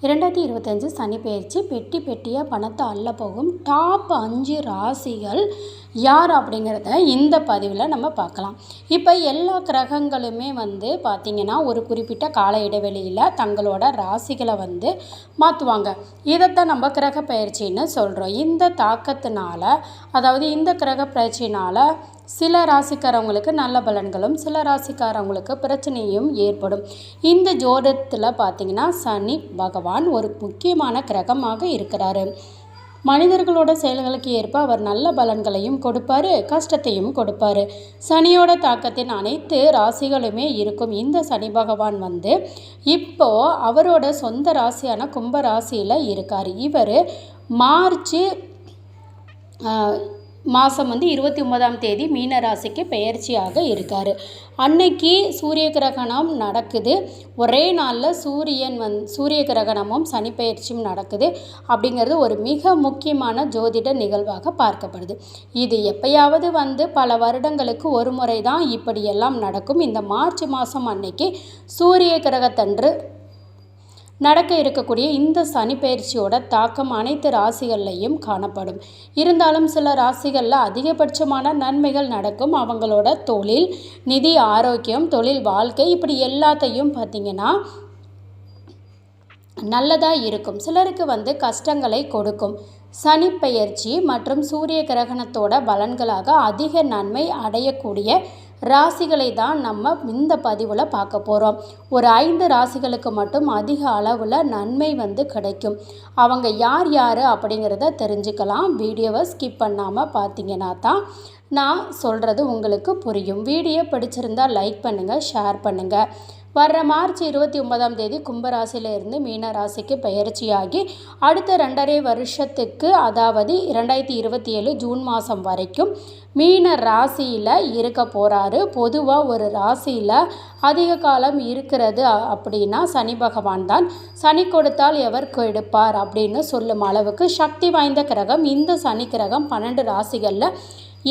2025 சனி பெயர்ச்சி பெட்டி பெட்டியாக பணத்தை அள்ள போகும் டாப் 5 ராசிகள் யார் அப்படிங்கிறத இந்த பதிவில் நம்ம பார்க்கலாம். இப்போ எல்லா கிரகங்களுமே பார்த்திங்கன்னா ஒரு குறிப்பிட்ட கால இடைவெளியில் தங்களோட ராசிகளை மாற்றுவாங்க. இதைத்தான் நம்ம கிரக பயிற்சின்னு சொல்கிறோம். இந்த தாக்கத்தினால, அதாவது இந்த கிரக பயிற்சினால் சில ராசிக்காரவங்களுக்கு நல்ல பலன்களும் சில ராசிக்காரவங்களுக்கு பிரச்சனையும் ஏற்படும். இந்த ஜோதிடத்தில் பார்த்திங்கன்னா சனி பகவான் ஒரு முக்கியமான கிரகமாக இருக்கிறாரு. மனிதர்களோட செயல்களுக்கு ஏற்ப அவர் நல்ல பலன்களையும் கொடுப்பார், கஷ்டத்தையும் கொடுப்பார். சனியோட தாக்கத்தின் அனைத்து ராசிகளுமே இருக்கும். இந்த சனி பகவான் இப்போது அவரோட சொந்த ராசியான கும்ப ராசியில் இருக்கார். இவர் மார்ச் மாதம் 29ஆம் தேதி மீன ராசிக்கு பெயர்ச்சியாக இருக்கார். அன்னைக்கு சூரிய கிரகணம் நடக்குது. ஒரே நாளில் சூரிய கிரகணமும் சனி பெயர்ச்சியும் நடக்குது. அப்படிங்கிறது ஒரு மிக முக்கியமான ஜோதிட நிகழ்வாக பார்க்கப்படுது. இது எப்பயாவது பல வருடங்களுக்கு ஒரு முறை தான் இப்படியெல்லாம் நடக்கும். இந்த மார்ச் மாதம் அன்னைக்கு சூரிய கிரகத்தன்று நடக்க இருக்கக்கூடிய இந்த சனி பயிற்சியோட தாக்கம் அனைத்து ராசிகள்லையும் காணப்படும். இருந்தாலும் சில ராசிகளில் அதிகபட்சமான நன்மைகள் நடக்கும். அவங்களோட தொழில், நிதி, ஆரோக்கியம், தொழில் வாழ்க்கை இப்படி எல்லாத்தையும் பார்த்திங்கன்னா நல்லதாக இருக்கும். சிலருக்கு கஷ்டங்களை கொடுக்கும். சனி பெயர்ச்சி மற்றும் சூரிய கிரகணத்தோட பலன்களாக அதிக நன்மை அடையக்கூடிய ராசிகளை தான் நம்ம இந்த பதிவில் பார்க்க போகிறோம். ஒரு 5 ராசிகளுக்கு மட்டும் அதிக அளவில் நன்மை கிடைக்கும். அவங்க யார் யார் அப்படிங்கிறத தெரிஞ்சுக்கலாம். வீடியோவை ஸ்கிப் பண்ணாமல் பார்த்தீங்கன்னா தான் நான் சொல்கிறது உங்களுக்கு புரியும். வீடியோ பிடிச்சிருந்தால் லைக் பண்ணுங்கள், ஷேர் பண்ணுங்கள். வர்ற மார்ச் 29ஆம் தேதி கும்பராசியிலிருந்து மீன ராசிக்கு பெயர்ச்சியாகி அடுத்த 2.5 வருஷத்துக்கு, அதாவது 2027 ஜூன் மாதம் வரைக்கும் மீன ராசியில் இருக்க போகிறாரு. பொதுவாக ஒரு ராசியில் அதிக காலம் இருக்கிறது அப்படின்னா சனி பகவான் தான். சனி கொடுத்தால் எவர் கெடுப்பார் அப்படின்னு சொல்லும் அளவுக்கு சக்தி வாய்ந்த கிரகம் இந்த சனி கிரகம். 12 ராசிகளில்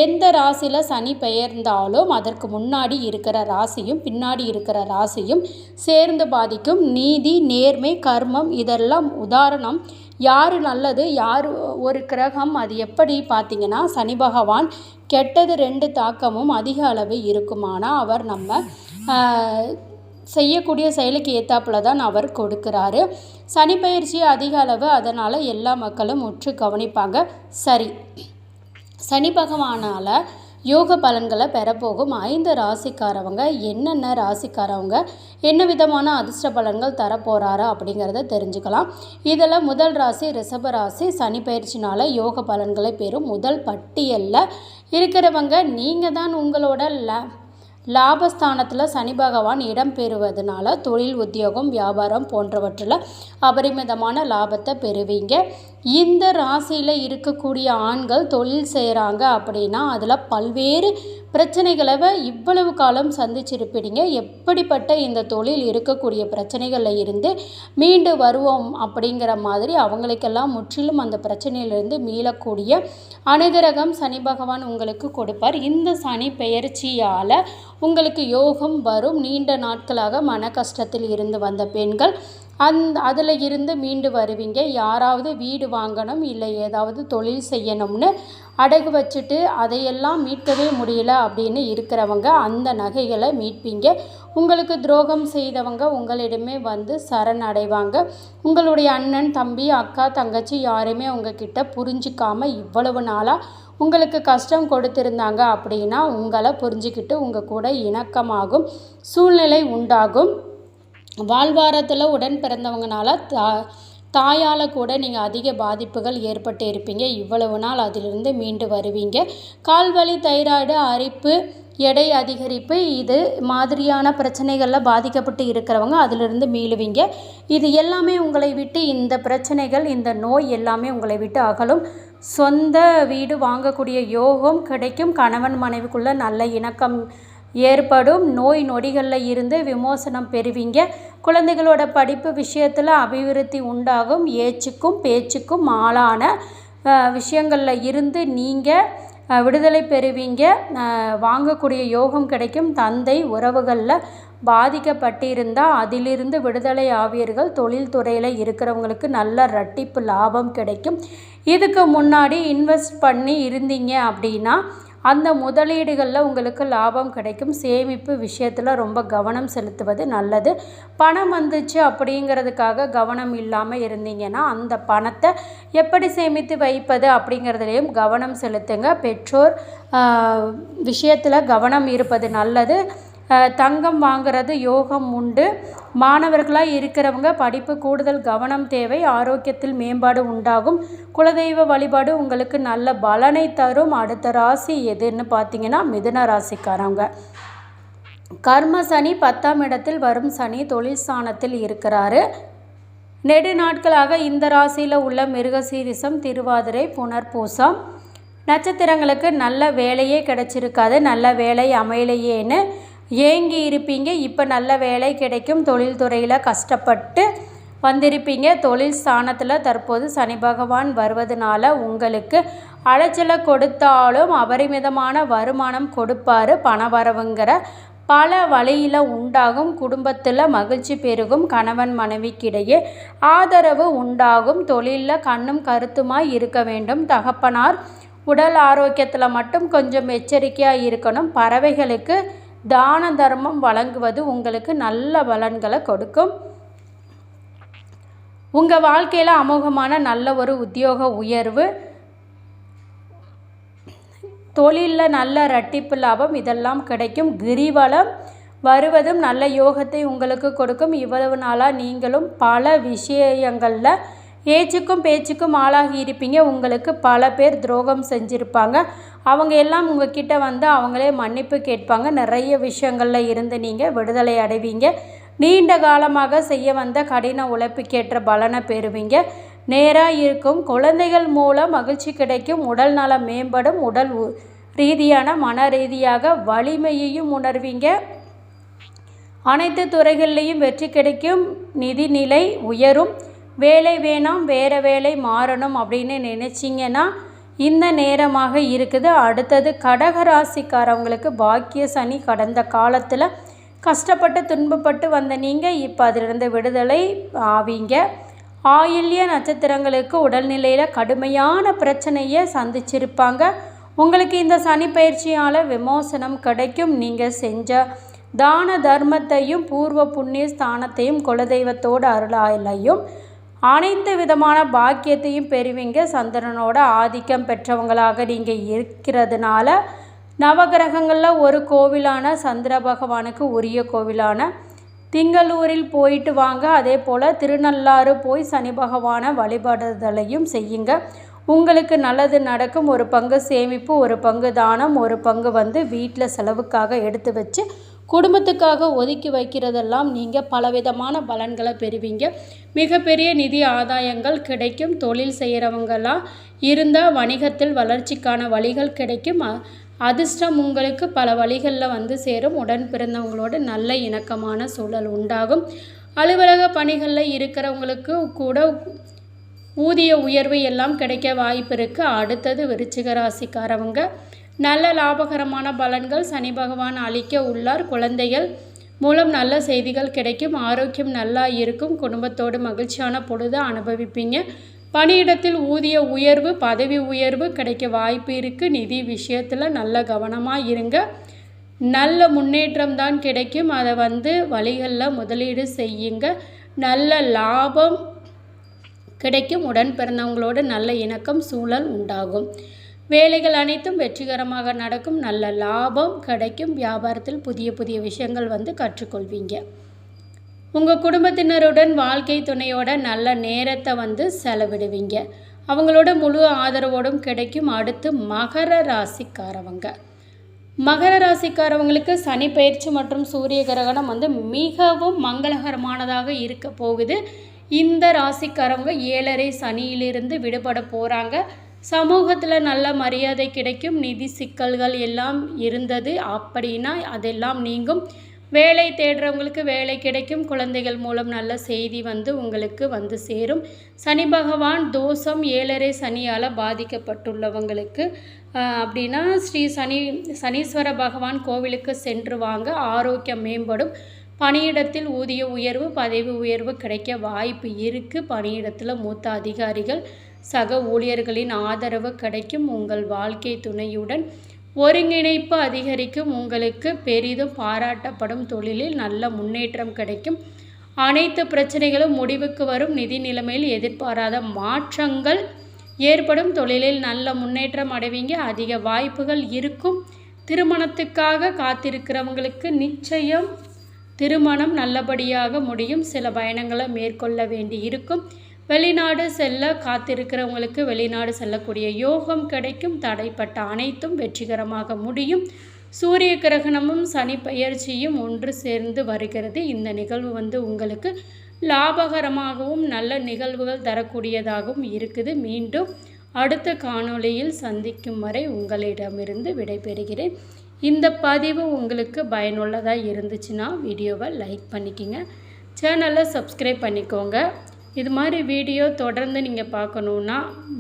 எந்த ராசியில் சனி பெயர்ந்தாலும் அதற்கு முன்னாடி இருக்கிற ராசியும் பின்னாடி இருக்கிற ராசியும் சேர்ந்து பாதிக்கும். நீதி, நேர்மை, கர்மம் இதெல்லாம் உதாரணம். யார் நல்லது, யார் ஒரு கிரகம், அது எப்படி பார்த்திங்கன்னா சனி பகவான் கெட்டது 2 தாக்கமும் அதிக அளவு இருக்குமானா அவர் நம்ம செய்யக்கூடிய செயலுக்கு ஏற்றாப்புல தான் அவர் கொடுக்குறாரு. சனி பயிற்சி அதிக அளவு, அதனால் எல்லா மக்களும் உற்று கவனிப்பாங்க. சரி, சனி பகவானால் யோக பலன்களை பெறப்போகும் 5 ராசிக்காரவங்க என்னென்ன ராசிக்காரவங்க என்ன விதமான அதிர்ஷ்ட பலன்கள் தரப்போகிறாரா அப்படிங்கிறத தெரிஞ்சுக்கலாம். இதில் முதல் ராசி ரிஷப ராசி. சனி பயிற்சினால் யோக பலன்களை பெறும். முதல் பட்டியலில் இருக்கிறவங்க நீங்கள் தான். உங்களோட லாபஸ்தானத்தில் சனி பகவான் இடம் பெறுவதனால தொழில், உத்தியோகம், வியாபாரம் போன்றவற்றில் அபரிமிதமான லாபத்தை பெறுவீங்க. இந்த ராசியில் இருக்கக்கூடிய ஆண்கள் தொழில் செய்கிறாங்க அப்படின்னா அதில் பல்வேறு பிரச்சனைகளை இவ்வளவு காலம் சந்திச்சிருப்பீங்க. எப்படிப்பட்ட இந்த தொழில் இருக்கக்கூடிய பிரச்சனைகளில் இருந்து மீண்டு வருவோம் அப்படிங்கிற மாதிரி அவங்களுக்கெல்லாம் முற்றிலும் அந்த பிரச்சனையிலிருந்து மீளக்கூடிய அனுகிரகம் சனி பகவான் உங்களுக்கு கொடுப்பார். இந்த சனி பெயர்ச்சியால் உங்களுக்கு யோகம் வரும். நீண்ட நாட்களாக மன கஷ்டத்தில் இருந்து வந்த பெண்கள் அதில் இருந்து மீண்டு வருவீங்க. யாராவது வீடு வாங்கணும் இல்லை ஏதாவது தொழில் செய்யணும்னு அடகு வச்சுட்டு அதையெல்லாம் மீட்கவே முடியல அப்படின்னு இருக்கிறவங்க அந்த நகைகளை மீட்பீங்க. உங்களுக்கு துரோகம் செய்தவங்க உங்களிடமே சரணடைவாங்க. உங்களுடைய அண்ணன், தம்பி, அக்கா, தங்கச்சி யாருமே உங்ககிட்ட புரிஞ்சிக்காமல் இவ்வளவு நாளாக உங்களுக்கு கஷ்டம் கொடுத்துருந்தாங்க அப்படின்னா உங்களை புரிஞ்சுக்கிட்டு உங்கள் கூட இணக்கமாகும் சூழ்நிலை உண்டாகும். வாழ்வாரத்தில் உடன் பிறந்தவங்கனால தாயால் கூட நீங்கள் அதிக பாதிப்புகள் ஏற்பட்டு இருப்பீங்க. இவ்வளவு நாள் அதிலிருந்து மீண்டு வருவீங்க. கால்வலி, தைராய்டு, அரிப்பு, எடை அதிகரிப்பு இது மாதிரியான பிரச்சனைகளில் பாதிக்கப்பட்டு இருக்கிறவங்க அதிலிருந்து மீளுவீங்க. இது எல்லாமே உங்களை விட்டு, இந்த பிரச்சனைகள், இந்த நோய் எல்லாமே உங்களை விட்டு அகலும். சொந்த வீடு வாங்கக்கூடிய யோகம் கிடைக்கும். கணவன் மனைவிக்குள்ள நல்ல இணக்கம் ஏற்படும். நோய் நொடிகளில் இருந்து விமோசனம் பெறுவீங்க. குழந்தைகளோட படிப்பு விஷயத்தில் அபிவிருத்தி உண்டாகும். ஏச்சுக்கும் பேச்சுக்கும் ஆளான விஷயங்களில் இருந்து நீங்கள் விடுதலை பெறுவீங்க. வாங்கக்கூடிய யோகம் கிடைக்கும். தந்தை உறவுகளில் பாதிக்கப்பட்டிருந்தால் அதிலிருந்து விடுதலை ஆவீர்கள். தொழில்துறையில் இருக்கிறவங்களுக்கு நல்ல இரட்டிப்பு லாபம் கிடைக்கும். இதுக்கு முன்னாடி இன்வெஸ்ட் பண்ணி இருந்தீங்க அப்படின்னா அந்த முதலீடுகளில் உங்களுக்கு லாபம் கிடைக்கும். சேமிப்பு விஷயத்தில் ரொம்ப கவனம் செலுத்துவது நல்லது. பணம் வந்துச்சு அப்படிங்கிறதுக்காக கவனம் இல்லாமல் இருந்தீங்கன்னா அந்த பணத்தை எப்படி சேமித்து வைப்பது அப்படிங்கிறதுலையும் கவனம் செலுத்துங்க. பெற்றோர் விஷயத்தில் கவனம் இருப்பது நல்லது. தங்கம் வாங்கிறது யோகம் உண்டு. மாணவர்களாக இருக்கிறவங்க படிப்பு கூடுதல் கவனம் தேவை. ஆரோக்கியத்தில் மேம்பாடு உண்டாகும். குலதெய்வ வழிபாடு உங்களுக்கு நல்ல பலனை தரும். அடுத்த ராசி எதுன்னு பார்த்தீங்கன்னா மிதுன ராசிக்காரங்க. கர்ம சனி 10ஆம் இடத்தில் வரும் சனி தொழில் ஸ்தானத்தில் இருக்கிறாரு. நெடு நாட்களாக இந்த ராசியில் உள்ள மிருகசீரிசம், திருவாதிரை, புனர்பூசம் நட்சத்திரங்களுக்கு நல்ல வேலையே கிடைச்சிருக்காது. நல்ல வேலை அமையலையேன்னு ஏங்கி இருப்பீங்க. இப்போ நல்ல வேலை கிடைக்கும். தொழில்துறையில் கஷ்டப்பட்டு வந்திருப்பீங்க. தொழில் ஸ்தானத்தில் தற்போது சனி பகவான் வருவதனால உங்களுக்கு அலைச்சலை கொடுத்தாலும் அபரிமிதமான வருமானம் கொடுப்பார். பணவரவுங்கிற பல வழியில் உண்டாகும். குடும்பத்தில் மகிழ்ச்சி பெருகும். கணவன் மனைவிக்கிடையே ஆதரவு உண்டாகும். தொழிலில் கண்ணும் கருத்துமாய் இருக்க வேண்டும். தகப்பனார் உடல் ஆரோக்கியத்தில் மட்டும் கொஞ்சம் எச்சரிக்கையாக இருக்கணும். பறவைகளுக்கு தான தர்மம் வழங்குவது உங்களுக்கு நல்ல பலன்களை கொடுக்கும். உங்கள் வாழ்க்கையில் அமோகமான நல்ல ஒரு உத்தியோக உயர்வு, தொழிலில் நல்ல இரட்டிப்பு லாபம் இதெல்லாம் கிடைக்கும். கிரிவலம் வருவதும் நல்ல யோகத்தை உங்களுக்கு கொடுக்கும். இவ்வளவு நாளாக நீங்களும் பல விஷயங்களில் ஏச்சுக்கும் பேச்சுக்கும் ஆளாகி இருப்பீங்க. உங்களுக்கு பல பேர் துரோகம் செஞ்சுருப்பாங்க. அவங்க எல்லாம் உங்ககிட்ட வந்து அவங்களே மன்னிப்பு கேட்பாங்க. நிறைய விஷயங்களில் இருந்து நீங்கள் விடுதலை அடைவீங்க. நீண்ட காலமாக செய்ய வந்த கடின உழைப்புக்கேற்ற பலனை பெறுவீங்க. நேராக இருக்கும். குழந்தைகள் மூலம் மகிழ்ச்சி கிடைக்கும். உடல் நலம் மேம்படும். உடல் ரீதியான மன ரீதியாக வலிமையையும் உணர்வீங்க. அனைத்து துறைகளிலையும் வெற்றி கிடைக்கும். நிதிநிலை உயரும். வேலை வேணாம், வேறு வேலை மாறணும் அப்படின்னு நினச்சிங்கன்னா இந்த நேரமாக இருக்குது. அடுத்தது கடகராசிக்காரவங்களுக்கு பாக்கிய சனி. கடந்த காலத்தில் கஷ்டப்பட்டு துன்பப்பட்டு வந்த நீங்கள் இப்போ அதிலிருந்து விடுதலை ஆவீங்க. ஆயில்ய நட்சத்திரங்களுக்கு உடல்நிலையில் கடுமையான பிரச்சனையை சந்திச்சிருப்பாங்க. உங்களுக்கு இந்த சனி பயிற்சியால் விமோசனம் கிடைக்கும். நீங்கள் செஞ்ச தான தர்மத்தையும் பூர்வ புண்ணிய ஸ்தானத்தையும் குலதெய்வத்தோட அருளாலையும் அனைத்து விதமான பாக்கியத்தையும் பெறுவீங்க. சந்திரனோட ஆதிக்கம் பெற்றவங்களாக நீங்கள் இருக்கிறதுனால நவகிரகங்களில் ஒரு கோவிலான சந்திர பகவானுக்கு உரிய கோவிலான திங்களூரில் போயிட்டு வாங்க. அதே போல் திருநள்ளாறு போய் சனி பகவானை வழிபடுதலையும் செய்யுங்க. உங்களுக்கு நல்லது நடக்கும். ஒரு பங்கு சேமிப்பு, ஒரு பங்கு தானம், ஒரு பங்கு வீட்டில் செலவுக்காக எடுத்து வச்சு குடும்பத்துக்காக ஒதுக்கி வைக்கிறதெல்லாம் நீங்கள் பலவிதமான பலன்களை பெறுவீங்க. மிகப்பெரிய நிதி ஆதாயங்கள் கிடைக்கும். தொழில் செய்கிறவங்களாம் இருந்தால் வணிகத்தில் வளர்ச்சிக்கான வழிகள் கிடைக்கும். அதிர்ஷ்டம் உங்களுக்கு பல வழிகளில் சேரும். உடன் பிறந்தவங்களோட நல்ல இணக்கமான சூழல் உண்டாகும். அலுவலக பணிகளில் இருக்கிறவங்களுக்கு கூட ஊதிய உயர்வு எல்லாம் கிடைக்க வாய்ப்பு இருக்குது. அடுத்தது விருச்சிக ராசிக்காரவங்க நல்ல லாபகரமான பலன்கள் சனி பகவான் அளிக்க உள்ளார். குழந்தைகள் மூலம் நல்ல செய்திகள் கிடைக்கும். ஆரோக்கியம் நல்லா இருக்கும். குடும்பத்தோடு மகிழ்ச்சியான பொழுது அனுபவிப்பீங்க. பணியிடத்தில் ஊதிய உயர்வு, பதவி உயர்வு கிடைக்க வாய்ப்பு இருக்குது. நிதி விஷயத்தில் நல்ல கவனமாக இருங்க. நல்ல முன்னேற்றம் தான் கிடைக்கும். அதை வழிகளில் முதலீடு செய்யுங்க. நல்ல லாபம் கிடைக்கும். உடன் பிறந்தவங்களோடு நல்ல இணக்கம் சூழல் உண்டாகும். வேலைகள் அனைத்தும் வெற்றிகரமாக நடக்கும். நல்ல லாபம் கிடைக்கும். வியாபாரத்தில் புதிய புதிய விஷயங்கள் கற்றுக்கொள்வீங்க. உங்கள் குடும்பத்தினருடன் வாழ்க்கை துணையோட நல்ல நேரத்தை செலவிடுவீங்க. அவங்களோட முழு ஆதரவோடும் கிடைக்கும். அடுத்து மகர ராசிக்காரவங்க. மகர ராசிக்காரவங்களுக்கு சனி பயிற்சி மற்றும் சூரிய கிரகணம் மிகவும் மங்களகரமானதாக இருக்க போகுது. இந்த ராசிக்காரவங்க 7.5 சனியிலிருந்து விடுபட போகிறாங்க. சமூகத்தில் நல்ல மரியாதை கிடைக்கும். நிதி சிக்கல்கள் எல்லாம் இருந்தது அப்படின்னா அதெல்லாம் நீங்கும். வேலை தேடுறவங்களுக்கு வேலை கிடைக்கும். குழந்தைகள் மூலம் நல்ல செய்தி உங்களுக்கு வந்து சேரும். சனி பகவான் தோஷம் 7.5 சனியால் பாதிக்கப்பட்டுள்ளவங்களுக்கு அப்படின்னா சனீஸ்வர பகவான் கோவிலுக்கு சென்று வாங்க. ஆரோக்கியம் மேம்படும். பணியிடத்தில் ஊதிய உயர்வு, பதவி உயர்வு கிடைக்க வாய்ப்பு இருக்குது. பணியிடத்தில் மூத்த அதிகாரிகள், சக ஊழியர்களின் ஆதரவு கிடைக்கும். உங்கள் வாழ்க்கை துணையுடன் ஒருங்கிணைப்பு அதிகரிக்கும். உங்களுக்கு பெரிதும் பாராட்டப்படும். தொழிலில் நல்ல முன்னேற்றம் கிடைக்கும். அனைத்து பிரச்சனைகளும் முடிவுக்கு வரும். நிதி நிலைமையில் எதிர்பாராத மாற்றங்கள் ஏற்படும். தொழிலில் நல்ல முன்னேற்றம் அடைவீங்க. அதிக வாய்ப்புகள் இருக்கும். திருமணத்துக்காக காத்திருக்கிறவங்களுக்கு நிச்சயம் திருமணம் நல்லபடியாக முடியும். சில பயணங்களை மேற்கொள்ள வேண்டி இருக்கும். வெளிநாடு செல்ல காத்திருக்கிறவங்களுக்கு வெளிநாடு செல்லக்கூடிய யோகம் கிடைக்கும். தடைப்பட்ட அனைத்தும் வெற்றிகரமாக முடியும். சூரிய கிரகணமும் சனி பெயர்ச்சியும் ஒன்று சேர்ந்து வருகிறது. இந்த நிகழ்வு உங்களுக்கு லாபகரமாகவும் நல்ல நிகழ்வுகள் தரக்கூடியதாகவும் இருக்குது. மீண்டும் அடுத்த காணொளியில் சந்திக்கும் வரை உங்களிடமிருந்து விடைபெறுகிறேன். இந்த பதிவு உங்களுக்கு பயனுள்ளதாக இருந்துச்சுன்னா வீடியோவை லைக் பண்ணிக்கோங்க. சேனலை சப்ஸ்கிரைப் பண்ணிக்கோங்க. இது மாதிரி வீடியோ தொடர்ந்து நீங்கள் பார்க்கணுன்னா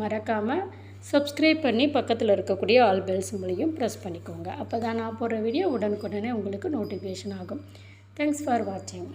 மறக்காமல் சப்ஸ்கிரைப் பண்ணி பக்கத்தில் இருக்கக்கூடிய ஆல் பெல் சிம்பலையும் ப்ரெஸ் பண்ணிக்கோங்க. அப்போ தான் நான் போடுற வீடியோ உடனுக்குடனே உங்களுக்கு நோட்டிஃபிகேஷன் ஆகும். தேங்க்ஸ் ஃபார் வாட்சிங்.